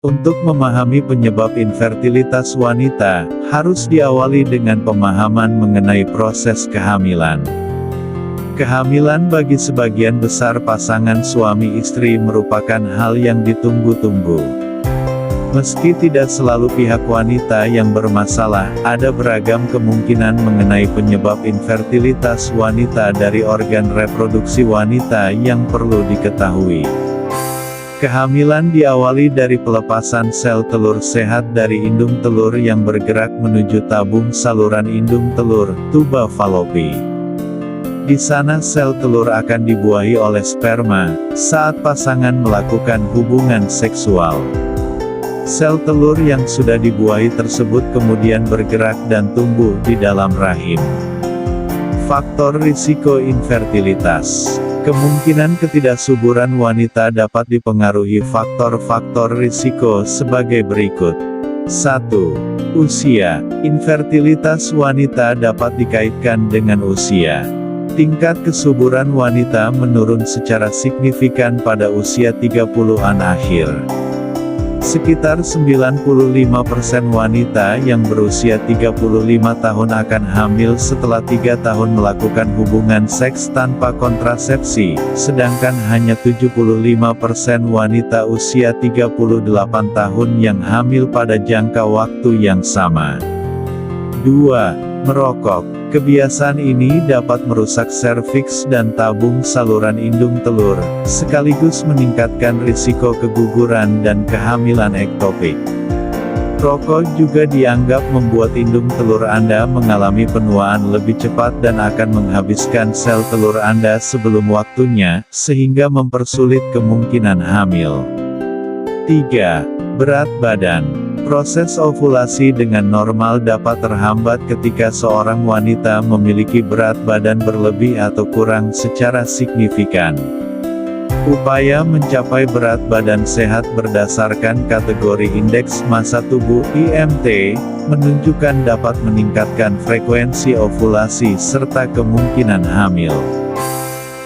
Untuk memahami penyebab infertilitas wanita, harus diawali dengan pemahaman mengenai proses kehamilan. Kehamilan bagi sebagian besar pasangan suami istri merupakan hal yang ditunggu-tunggu. Meski tidak selalu pihak wanita yang bermasalah, ada beragam kemungkinan mengenai penyebab infertilitas wanita dari organ reproduksi wanita yang perlu diketahui. Kehamilan diawali dari pelepasan sel telur sehat dari indung telur yang bergerak menuju tabung saluran indung telur, tuba falopi. Di sana sel telur akan dibuahi oleh sperma, saat pasangan melakukan hubungan seksual. Sel telur yang sudah dibuahi tersebut kemudian bergerak dan tumbuh di dalam rahim. Faktor risiko infertilitas. Kemungkinan ketidaksuburan wanita dapat dipengaruhi faktor-faktor risiko sebagai berikut. 1. Usia. Infertilitas wanita dapat dikaitkan dengan usia. Tingkat kesuburan wanita menurun secara signifikan pada usia 30-an akhir. Sekitar 95% wanita yang berusia 35 tahun akan hamil setelah 3 tahun melakukan hubungan seks tanpa kontrasepsi, sedangkan hanya 75% wanita usia 38 tahun yang hamil pada jangka waktu yang sama. 2. Merokok. Kebiasaan ini dapat merusak serviks dan tabung saluran indung telur, sekaligus meningkatkan risiko keguguran dan kehamilan ektopik. Rokok juga dianggap membuat indung telur Anda mengalami penuaan lebih cepat dan akan menghabiskan sel telur Anda sebelum waktunya, sehingga mempersulit kemungkinan hamil. 3. Berat badan. Proses ovulasi dengan normal dapat terhambat ketika seorang wanita memiliki berat badan berlebih atau kurang secara signifikan. Upaya mencapai berat badan sehat berdasarkan kategori indeks massa tubuh (IMT) menunjukkan dapat meningkatkan frekuensi ovulasi serta kemungkinan hamil.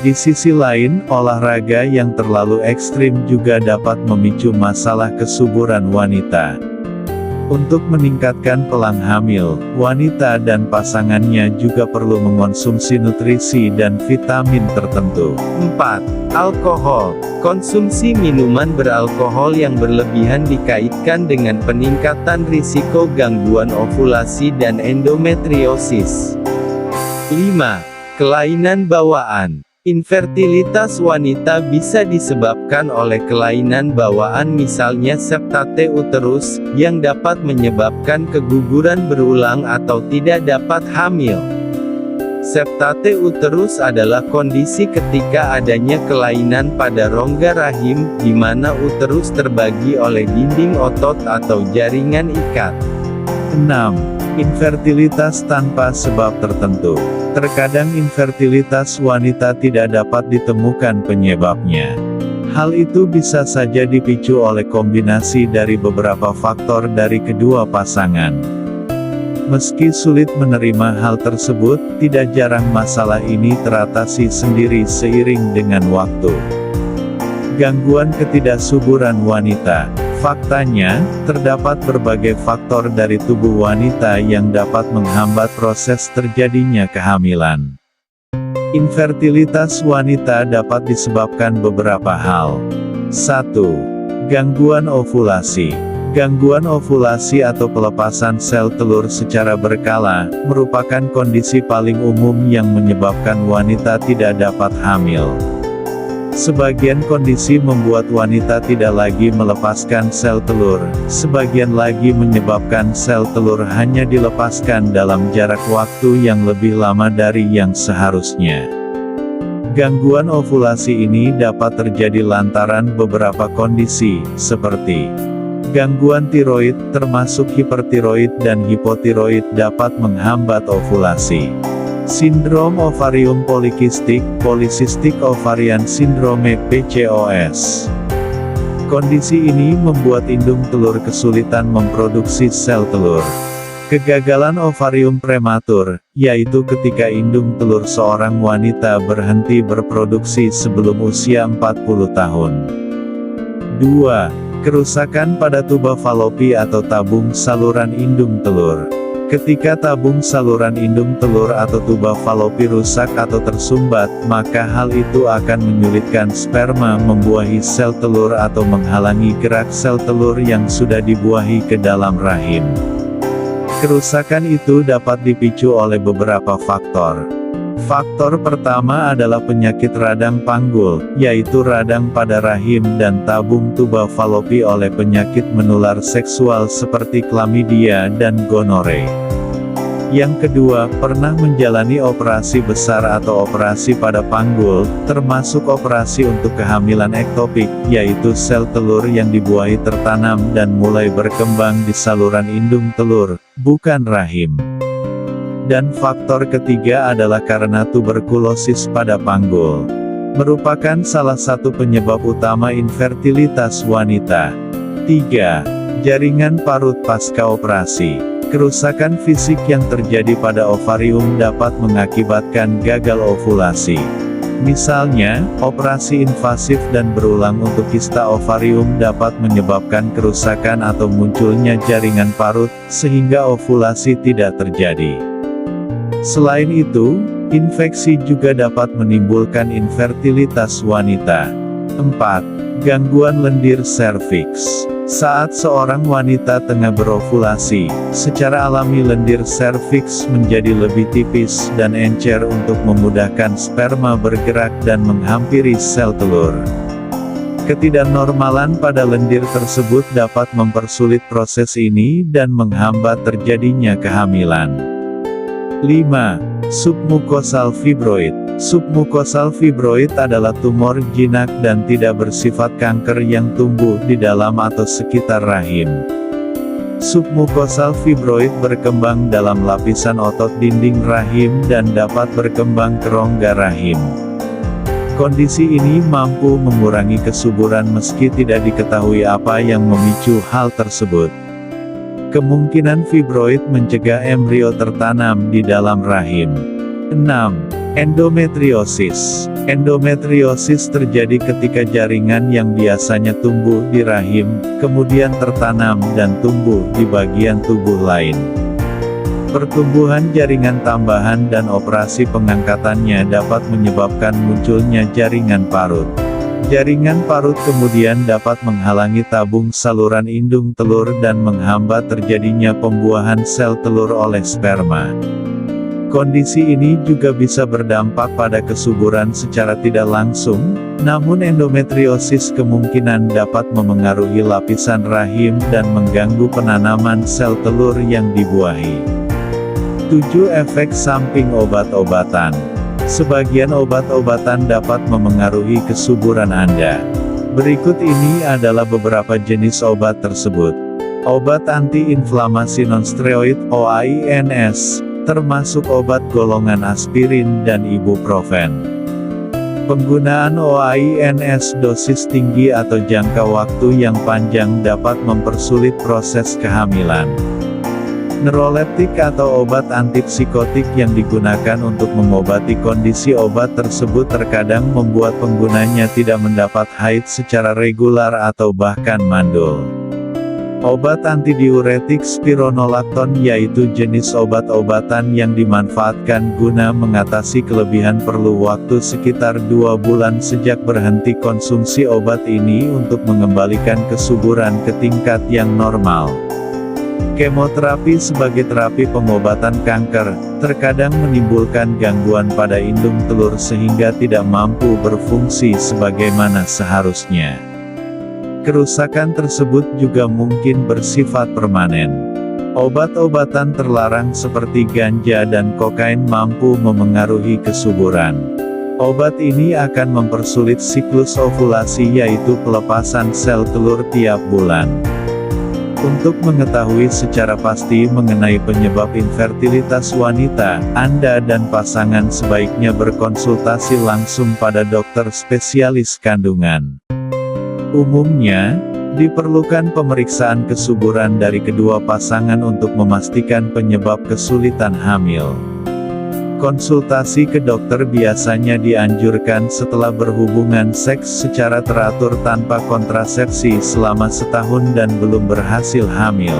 Di sisi lain, olahraga yang terlalu ekstrim juga dapat memicu masalah kesuburan wanita. Untuk meningkatkan peluang hamil, wanita dan pasangannya juga perlu mengonsumsi nutrisi dan vitamin tertentu. 4. Alkohol. Konsumsi minuman beralkohol yang berlebihan dikaitkan dengan peningkatan risiko gangguan ovulasi dan endometriosis. 5. Kelainan bawaan. Infertilitas wanita bisa disebabkan oleh kelainan bawaan misalnya septate uterus, yang dapat menyebabkan keguguran berulang atau tidak dapat hamil. Septate uterus adalah kondisi ketika adanya kelainan pada rongga rahim, di mana uterus terbagi oleh dinding otot atau jaringan ikat. 6. Infertilitas tanpa sebab tertentu. Terkadang infertilitas wanita tidak dapat ditemukan penyebabnya. Hal itu bisa saja dipicu oleh kombinasi dari beberapa faktor dari kedua pasangan. Meski sulit menerima hal tersebut, tidak jarang masalah ini teratasi sendiri seiring dengan waktu. Gangguan ketidaksuburan wanita. Faktanya, terdapat berbagai faktor dari tubuh wanita yang dapat menghambat proses terjadinya kehamilan. Infertilitas wanita dapat disebabkan beberapa hal. 1. Gangguan ovulasi. Gangguan ovulasi atau pelepasan sel telur secara berkala, merupakan kondisi paling umum yang menyebabkan wanita tidak dapat hamil. Sebagian kondisi membuat wanita tidak lagi melepaskan sel telur, sebagian lagi menyebabkan sel telur hanya dilepaskan dalam jarak waktu yang lebih lama dari yang seharusnya. Gangguan ovulasi ini dapat terjadi lantaran beberapa kondisi, seperti gangguan tiroid, termasuk hipertiroid dan hipotiroid dapat menghambat ovulasi. Sindrom ovarium polikistik, polycystic ovarian syndrome (PCOS). Kondisi ini membuat indung telur kesulitan memproduksi sel telur. Kegagalan ovarium prematur, yaitu ketika indung telur seorang wanita berhenti berproduksi sebelum usia 40 tahun. 2. Kerusakan pada tuba falopi atau tabung saluran indung telur. Ketika tabung saluran indung telur atau tuba falopi rusak atau tersumbat, maka hal itu akan menyulitkan sperma membuahi sel telur atau menghalangi gerak sel telur yang sudah dibuahi ke dalam rahim. Kerusakan itu dapat dipicu oleh beberapa faktor. Faktor pertama adalah penyakit radang panggul, yaitu radang pada rahim dan tabung tuba falopi oleh penyakit menular seksual seperti klamidia dan gonore. Yang kedua, pernah menjalani operasi besar atau operasi pada panggul, termasuk operasi untuk kehamilan ektopik, yaitu sel telur yang dibuahi tertanam dan mulai berkembang di saluran indung telur, bukan rahim. Dan faktor ketiga adalah karena tuberkulosis pada panggul. Merupakan salah satu penyebab utama infertilitas wanita. 3. Jaringan parut pasca operasi. Kerusakan fisik yang terjadi pada ovarium dapat mengakibatkan gagal ovulasi. Misalnya, operasi invasif dan berulang untuk kista ovarium dapat menyebabkan kerusakan atau munculnya jaringan parut, sehingga ovulasi tidak terjadi. Selain itu, infeksi juga dapat menimbulkan infertilitas wanita. 4. Gangguan lendir serviks. Saat seorang wanita tengah berovulasi, secara alami lendir serviks menjadi lebih tipis dan encer untuk memudahkan sperma bergerak dan menghampiri sel telur. Ketidaknormalan pada lendir tersebut dapat mempersulit proses ini dan menghambat terjadinya kehamilan. 5. Submukosal fibroid. Submukosal fibroid adalah tumor jinak dan tidak bersifat kanker yang tumbuh di dalam atau sekitar rahim. Submukosal fibroid berkembang dalam lapisan otot dinding rahim dan dapat berkembang ke rongga rahim. Kondisi ini mampu mengurangi kesuburan meski tidak diketahui apa yang memicu hal tersebut. Kemungkinan fibroid mencegah embrio tertanam di dalam rahim. 6. Endometriosis. Endometriosis terjadi ketika jaringan yang biasanya tumbuh di rahim, kemudian tertanam dan tumbuh di bagian tubuh lain. Pertumbuhan jaringan tambahan dan operasi pengangkatannya dapat menyebabkan munculnya jaringan parut. Jaringan parut kemudian dapat menghalangi tabung saluran indung telur dan menghambat terjadinya pembuahan sel telur oleh sperma. Kondisi ini juga bisa berdampak pada kesuburan secara tidak langsung, namun endometriosis kemungkinan dapat memengaruhi lapisan rahim dan mengganggu penanaman sel telur yang dibuahi. 7. Efek samping obat-obatan. Sebagian obat-obatan dapat memengaruhi kesuburan Anda. Berikut ini adalah beberapa jenis obat tersebut. Obat anti-inflamasi nonsteroid (OAINS), termasuk obat golongan aspirin dan ibuprofen. Penggunaan OAINS dosis tinggi atau jangka waktu yang panjang dapat mempersulit proses kehamilan. Neuroleptik atau obat antipsikotik yang digunakan untuk mengobati kondisi obat tersebut terkadang membuat penggunanya tidak mendapat haid secara regular atau bahkan mandul. Obat antidiuretik spironolakton yaitu jenis obat-obatan yang dimanfaatkan guna mengatasi kelebihan perlu waktu sekitar 2 bulan sejak berhenti konsumsi obat ini untuk mengembalikan kesuburan ke tingkat yang normal. Kemoterapi sebagai terapi pengobatan kanker, terkadang menimbulkan gangguan pada indung telur sehingga tidak mampu berfungsi sebagaimana seharusnya. Kerusakan tersebut juga mungkin bersifat permanen. Obat-obatan terlarang seperti ganja dan kokain mampu memengaruhi kesuburan. Obat ini akan mempersulit siklus ovulasi yaitu pelepasan sel telur tiap bulan. Untuk mengetahui secara pasti mengenai penyebab infertilitas wanita, Anda dan pasangan sebaiknya berkonsultasi langsung pada dokter spesialis kandungan. Umumnya, diperlukan pemeriksaan kesuburan dari kedua pasangan untuk memastikan penyebab kesulitan hamil. Konsultasi ke dokter biasanya dianjurkan setelah berhubungan seks secara teratur tanpa kontrasepsi selama setahun dan belum berhasil hamil.